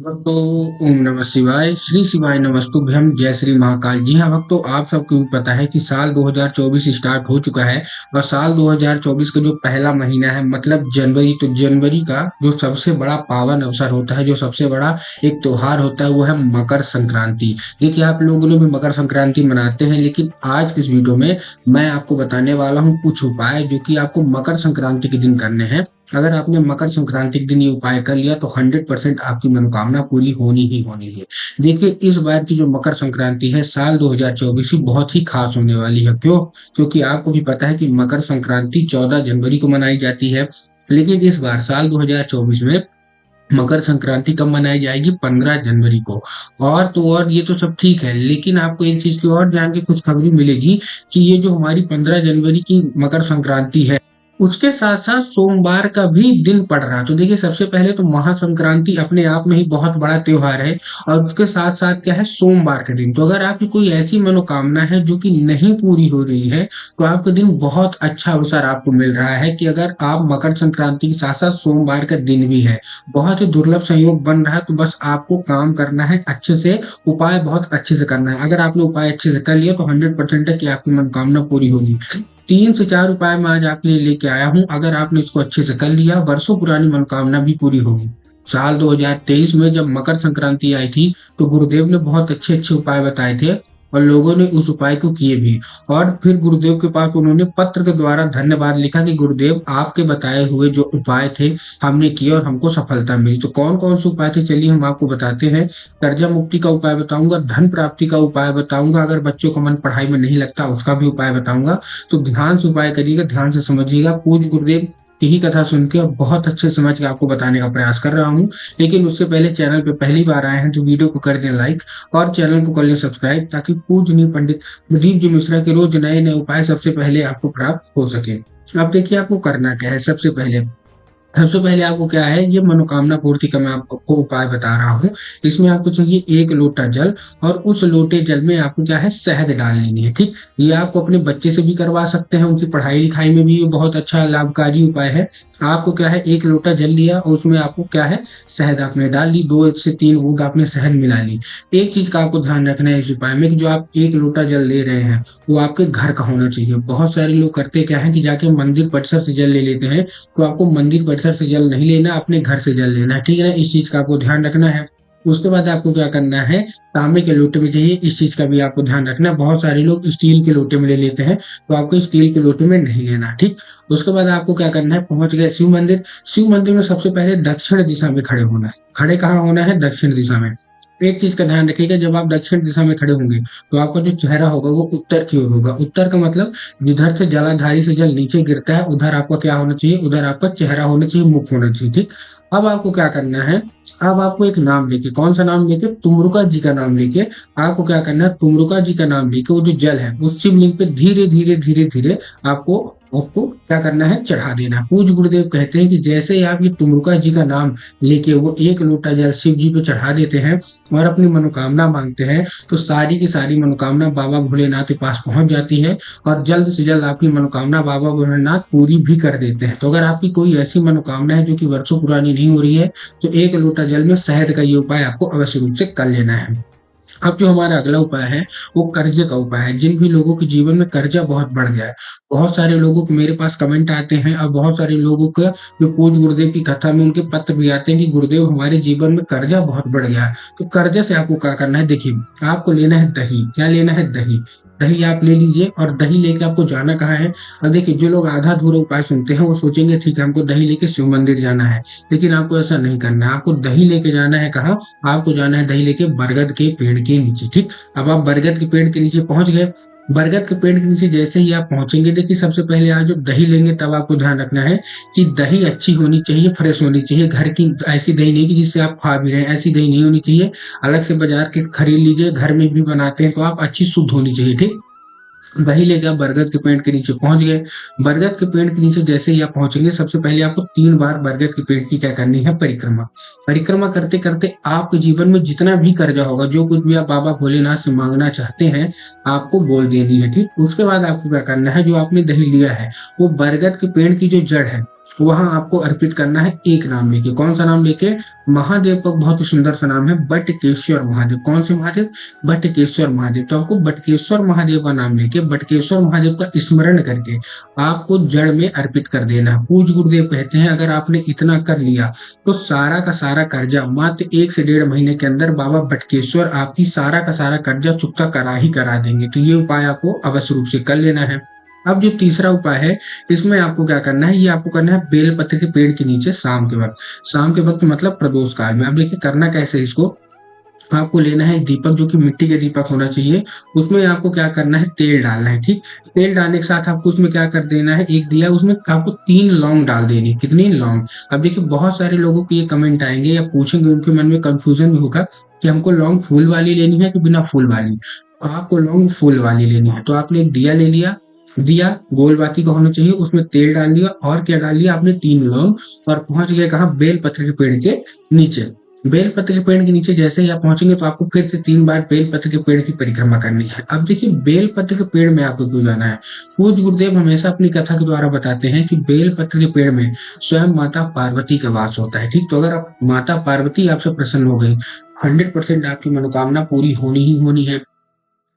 भक्तों, ओम नमः शिवाय, श्री शिवाय नमस्तुभ्यम, जय श्री महाकाल। जी हाँ भक्तों, आप सबको भी पता है कि साल 2024 स्टार्ट हो चुका है और साल 2024 का जो पहला महीना है मतलब जनवरी, तो जनवरी का जो सबसे बड़ा पावन अवसर होता है, जो सबसे बड़ा एक त्योहार होता है, वो है मकर संक्रांति। देखिए, आप लोगों ने भी मकर संक्रांति मनाते हैं, लेकिन आज इस वीडियो में मैं आपको बताने वाला हूँ कुछ उपाय जो कि आपको मकर संक्रांति के दिन करने हैं। अगर आपने मकर संक्रांति के दिन ये उपाय कर लिया तो 100% आपकी मनोकामना पूरी होनी ही होनी है। देखिए, इस बार की जो मकर संक्रांति है साल 2024 की बहुत ही खास होने वाली है। क्यों? क्योंकि आपको भी पता है कि मकर संक्रांति 14 जनवरी को मनाई जाती है, लेकिन इस बार साल 2024 में मकर संक्रांति कब मनाई जाएगी? 15 जनवरी को। और ये तो सब ठीक है, लेकिन आपको एक चीज की और जान के खुशखबरी मिलेगी कि ये जो हमारी 15 जनवरी की मकर संक्रांति है, उसके साथ साथ सोमवार का भी दिन पड़ रहा है। तो देखिए, सबसे पहले तो महासंक्रांति अपने आप में ही बहुत बड़ा त्योहार है और उसके साथ साथ क्या है, सोमवार के दिन। तो अगर आपकी कोई ऐसी मनोकामना है जो कि नहीं पूरी हो रही है, तो आपका दिन बहुत अच्छा अवसर आपको मिल रहा है कि अगर आप मकर संक्रांति के साथ साथ सोमवार का दिन भी है, बहुत ही दुर्लभ संयोग बन रहा है। तो बस आपको काम करना है अच्छे से, उपाय बहुत अच्छे से करना है। अगर आपने उपाय अच्छे से कर लिया तो 100% है कि आपकी मनोकामना पूरी होगी। 3 से 4 उपाय मैं आज आपके लिए लेके आया हूँ। अगर आपने इसको अच्छे से कर लिया, वर्षों पुरानी मनोकामना भी पूरी होगी। साल 2023 में जब मकर संक्रांति आई थी, तो गुरुदेव ने बहुत अच्छे अच्छे उपाय बताए थे और लोगों ने उस उपाय को किए भी। और फिर गुरुदेव के पास उन्होंने पत्र के द्वारा धन्यवाद लिखा कि गुरुदेव, आपके बताए हुए जो उपाय थे हमने किए और हमको सफलता मिली। तो कौन कौन से उपाय थे, चलिए हम आपको बताते हैं। कर्जा मुक्ति का उपाय बताऊंगा, धन प्राप्ति का उपाय बताऊंगा, अगर बच्चों का मन पढ़ाई में नहीं लगता उसका भी उपाय बताऊंगा। तो ध्यान से उपाय करिएगा, ध्यान से समझिएगा। पूज्य गुरुदेव यही कथा सुन के और बहुत अच्छे समझ के आपको बताने का प्रयास कर रहा हूँ। लेकिन उससे पहले चैनल पे पहली बार आए हैं तो वीडियो को कर दें लाइक और चैनल को कर लें सब्सक्राइब, ताकि पूजनीय पंडित प्रदीप जी मिश्रा के रोज नए नए उपाय सबसे पहले आपको प्राप्त हो सके। अब देखिए, आपको करना क्या है। सबसे पहले आपको क्या है, ये मनोकामना पूर्ति का मैं आपको उपाय बता रहा हूँ। इसमें आपको चाहिए 1 लोटा जल और उस लोटे जल में आपको क्या है, शहद डाल लेनी है। ठीक, ये आपको अपने बच्चे से भी करवा सकते हैं, उनकी पढ़ाई लिखाई में भी ये बहुत अच्छा लाभकारी उपाय है। आपको क्या है, 1 लोटा जल लिया और उसमें आपको क्या है, शहद आपने डाल ली, 2 से 3 बूंद आपने शहद मिला ली। एक चीज का आपको ध्यान रखना है इस उपाय में कि जो आप 1 लोटा जल ले रहे हैं वो आपके घर का होना चाहिए। बहुत सारे लोग करते क्या है कि जाके मंदिर परिसर से जल ले लेते हैं, तो आपको मंदिर परिसर से जल नहीं लेना, अपने घर से जल लेना है। ठीक है ना, इस चीज का आपको ध्यान रखना है। उसके बाद आपको क्या करना है, तांबे के लोटे में चाहिए, इस चीज का भी आपको ध्यान रखना है। बहुत सारे लोग स्टील के लोटे में ले लेते हैं, तो आपको स्टील के लोटे में नहीं लेना। ठीक, उसके बाद आपको क्या करना है, पहुंच गए शिव मंदिर। शिव मंदिर में सबसे पहले दक्षिण दिशा में खड़े होना है। खड़े कहाँ होना है, दक्षिण दिशा में। एक चीज का ध्यान रखिएगा, जब आप दक्षिण दिशा में खड़े होंगे तो आपका जो चेहरा होगा वो उत्तर की ओर होगा। उत्तर का मतलब जिधर से जलाधारी से जल नीचे गिरता है उधर आपका क्या होना चाहिए, उधर आपका चेहरा होना चाहिए, मुख होना चाहिए। ठीक, अब आपको क्या करना है, अब आपको एक नाम लेके, कौन सा नाम लेके, तुमरुका जी का नाम लेके आपको क्या करना है, तुमरुका जी का नाम लेके वो जो जल है उस शिवलिंग पे धीरे धीरे धीरे धीरे आपको आपको क्या करना है, चढ़ा देना। पूज्य गुरुदेव कहते हैं कि जैसे ही आप ये तुमरुका जी का नाम लेके वो 1 लोटा जल शिव जी पे चढ़ा देते हैं और अपनी मनोकामना मांगते हैं, तो सारी की सारी मनोकामना बाबा भोलेनाथ के पास पहुंच जाती है और जल्द से जल्द आपकी मनोकामना बाबा भोलेनाथ पूरी भी कर देते हैं। तो अगर आपकी कोई ऐसी मनोकामना है जो कि वर्षों पुरानी नहीं हो रही है, तो 1 लोटा जल में शहद का ये उपाय आपको अवश्य रूप से कर लेना है। अब जो हमारा अगला उपाय है वो कर्जे का उपाय है। जिन भी लोगों के जीवन में कर्जा बहुत बढ़ गया है, बहुत सारे लोगों के मेरे पास कमेंट आते हैं और बहुत सारे लोगों का जो पूज्य गुरुदेव की कथा में उनके पत्र भी आते हैं कि गुरुदेव हमारे जीवन में कर्जा बहुत बढ़ गया है। तो कर्जे से आपको क्या करना है, देखिए आपको लेना है दही। क्या लेना है, दही। दही आप ले लीजिए और दही लेके आपको जाना कहाँ है। और देखिए, जो लोग आधा अधूरा उपाय सुनते हैं वो सोचेंगे ठीक है हमको दही लेके शिव मंदिर जाना है, लेकिन आपको ऐसा नहीं करना है। आपको दही लेके जाना है कहाँ, आपको जाना है दही लेके बरगद के पेड़ के नीचे। ठीक, अब आप बरगद के पेड़ के नीचे पहुंच गए। बरगद के पेड़ के नीचे जैसे ही आप पहुंचेंगे, देखिए सबसे पहले आप जब दही लेंगे तब आपको ध्यान रखना है कि दही अच्छी होनी चाहिए, फ्रेश होनी चाहिए। घर की ऐसी दही नहीं कि जिससे आप खा भी रहे हैं, ऐसी दही नहीं होनी चाहिए। अलग से बाजार के खरीद लीजिए, घर में भी बनाते हैं तो आप अच्छी शुद्ध होनी चाहिए। ठीक, वही लेके आप बरगद के पेड़ के नीचे पहुंच गए। बरगद के पेड़ के नीचे जैसे ही आप पहुंचेंगे, सबसे पहले आपको 3 बार बरगद के पेड़ की क्या करनी है, परिक्रमा। परिक्रमा करते करते आपके जीवन में जितना भी कर्जा होगा, जो कुछ भी आप बाबा भोलेनाथ से मांगना चाहते हैं, आपको बोल देनी है। ठीक, उसके बाद आपको क्या करना है, जो आपने दही लिया है वो बरगद के पेड़ की जो जड़ है वहां आपको अर्पित करना है एक नाम लेके। कौन सा नाम लेके? महादेव का बहुत ही सुंदर सा नाम है बटकेश्वर महादेव। कौन से महादेव? बटकेश्वर महादेव। तो आपको बटकेश्वर महादेव का नाम लेके, बटकेश्वर महादेव का स्मरण करके आपको जड़ में अर्पित कर देना है। पूज्य गुरुदेव कहते हैं अगर आपने इतना कर लिया तो सारा का सारा कर्जा मात्र 1 से 1.5 महीने के अंदर बाबा बटकेश्वर आपकी सारा का सारा कर्जा चुकता करा ही करा देंगे। तो ये उपाय आपको अवश्य रूप से कर लेना है। अब जो तीसरा उपाय है, इसमें आपको क्या करना है, ये आपको करना है बेलपत्र के पेड़ के नीचे शाम के वक्त। शाम के वक्त मतलब प्रदोष काल में। अब देखिए करना कैसे है इसको। आपको लेना है दीपक, जो कि मिट्टी का दीपक होना चाहिए। उसमें आपको क्या करना है, तेल डालना है। ठीक, तेल डालने के साथ आपको उसमें क्या कर देना है, एक दिया, उसमें आपको 3 लौंग डाल देनी है। कितनी लौंग? अब देखिए बहुत सारे लोगों के ये कमेंट आएंगे या पूछेंगे, उनके मन में कंफ्यूजन भी होगा कि हमको लौंग फूल वाली लेनी है कि बिना फूल वाली। तो आपको लौंग फूल वाली लेनी है। तो आपने एक दिया ले लिया, दिया गोल बाती का होना चाहिए, उसमें तेल डाल लिया और क्या डाल लिया आपने, 3 लौंग। और पहुंच गए कहाँ, बेल पत्र के पेड़ के नीचे। बेल पत्र के पेड़ के नीचे जैसे ही आप पहुंचेंगे तो आपको फिर से 3 बार बेल पत्र के पेड़ की परिक्रमा करनी है। अब देखिए बेल पत्र के पेड़ में आपको क्यों जाना है। पूज्य गुरुदेव हमेशा अपनी कथा के द्वारा बताते हैं कि बेल पत्र के पेड़ में स्वयं माता पार्वती का वास होता है। ठीक, तो अगर आप माता पार्वती आपसे प्रसन्न हो गई, 100% आपकी मनोकामना पूरी होनी ही होनी है।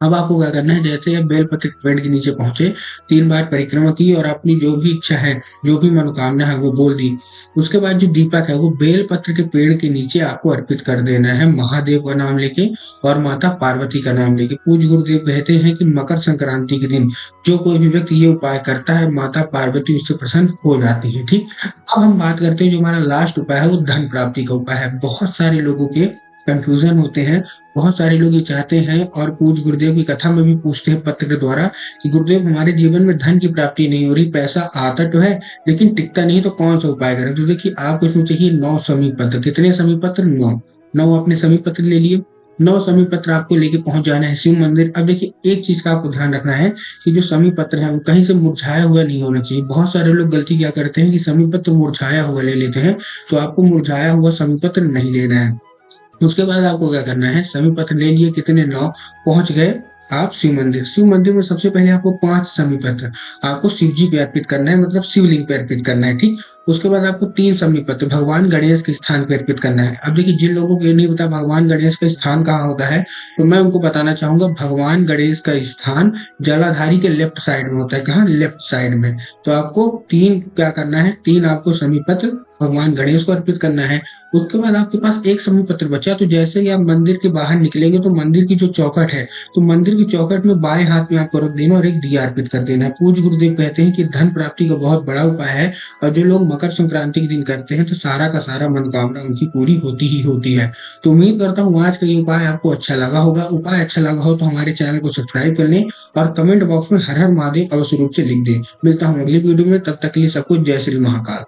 अब आपको क्या करना है, जैसे आप बेलपत्र के पेड़ के नीचे पहुंचे, 3 बार परिक्रमा की और अपनी जो भी इच्छा है, जो भी मनोकामना है वो बोल दी। उसके बाद जो दीपक है वो बेलपत्र के पेड़ के नीचे आपको अर्पित कर देना है, महादेव का नाम लेके और माता पार्वती का नाम लेके। पूज्य गुरुदेव कहते हैं कि मकर संक्रांति के दिन जो कोई भी व्यक्ति ये उपाय करता है, माता पार्वती उससे प्रसन्न हो जाती है। ठीक, अब हम बात करते हैं जो हमारा लास्ट उपाय है, वो धन प्राप्ति का उपाय है। बहुत सारे लोगों के कंफ्यूजन होते हैं, बहुत सारे लोग ये चाहते हैं और पूज्य गुरुदेव की कथा में भी पूछते हैं पत्र के द्वारा कि गुरुदेव हमारे जीवन में धन की प्राप्ति नहीं हो रही, पैसा आता तो है लेकिन टिकता नहीं, तो कौन सा उपाय करें। तो देखिए आपको इसमें चाहिए 9 समी पत्र। कितने समी पत्र? 9 आपने समी पत्र ले लिए। 9 समी पत्र आपको लेके पहुंच जाना है शिव मंदिर। अब देखिए एक चीज का आपको ध्यान रखना है कि जो समी पत्र है वो कहीं से मुरझाया हुआ नहीं होना चाहिए। बहुत सारे लोग गलती क्या करते हैं कि समी पत्र मुरझाया हुआ ले लेते हैं, तो आपको मुरझाया हुआ समी पत्र नहीं लेना है। उसके बाद आपको क्या करना है, समी पत्र ले लिए, कितने 9, पहुंच गए आप शिव मंदिर। शिव मंदिर में सबसे पहले आपको 5 समी पत्र आपको शिव जी पे अर्पित करना है, मतलब शिवलिंग पे अर्पित करना है। ठीक, उसके बाद आपको 3 समी पत्र भगवान गणेश के स्थान पे अर्पित करना है। अब देखिए जिन लोगों को ये नहीं पता भगवान गणेश का स्थान कहाँ होता है, तो मैं उनको बताना चाहूंगा, भगवान गणेश का स्थान जलाधारी के लेफ्ट साइड में होता है। कहाँ? लेफ्ट साइड में। तो आपको 3 क्या करना है, 3 आपको समी पत्र भगवान गणेश को अर्पित करना है। उसके बाद आपके पास 1 समी पत्र बचा, तो जैसे ही आप मंदिर के बाहर निकलेंगे तो मंदिर की जो चौखट है, तो मंदिर की चौखट में बाएं हाथ में आपको रख देना और एक दिया अर्पित कर देना है। पूज्य गुरुदेव कहते हैं कि धन प्राप्ति का बहुत बड़ा उपाय है और जो लोग मकर संक्रांति के दिन करते हैं तो सारा का सारा मनोकामना उनकी पूरी होती ही होती है। तो उम्मीद करता हूँ आज का ये उपाय आपको अच्छा लगा होगा। उपाय अच्छा लगा हो तो हमारे चैनल को सब्सक्राइब कर लें और कमेंट बॉक्स में हर हर महादेव अवश्य रूप से लिख दें। मिलता हूँ अगली वीडियो में, तब तक के लिए सबको जय श्री महाकाल।